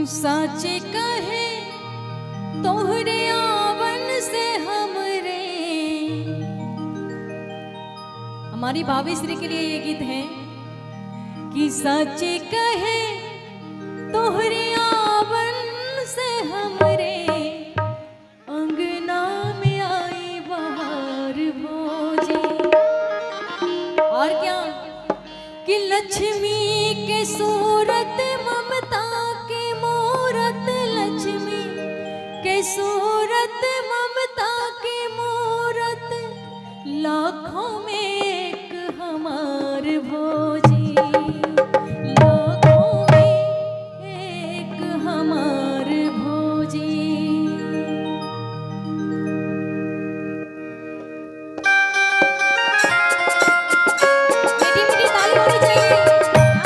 साचे कहे तोहरे आवन से हमरे। हमारी भाभी श्री के लिए ये गीत है कि साचे कहे तोहरे आवन से हमरे अंगना में आई बहार भोजी। और क्या कि लक्ष्मी के सूरत ममता के मूरत, लक्ष्मी के सूरत ममता के मूरत, लाखों में एक हमार भोजी, लाखों में एक हमार भोजी। मीठी मीठी ताली होनी चाहिए।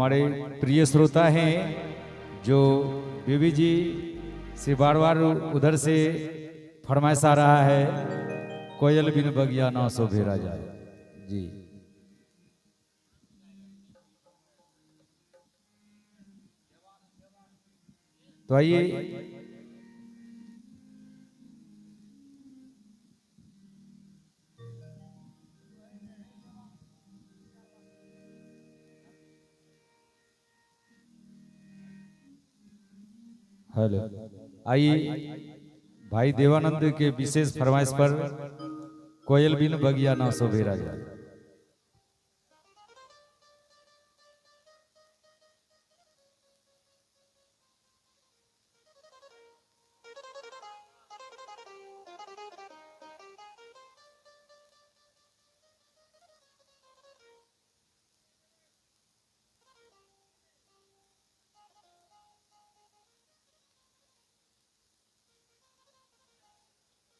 हमारे प्रिय श्रोता हैं जो बीबी जी से बार बार उधर से फरमाइश आ रहा है, कोयल बिन बगिया ना शोभेरा जाए जी। तो आइए हेलो, आइए भाई देवानंद के विशेष फरमाइश पर कोयल बिन बगिया ना शोभेरा जाए।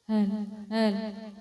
हेल हेल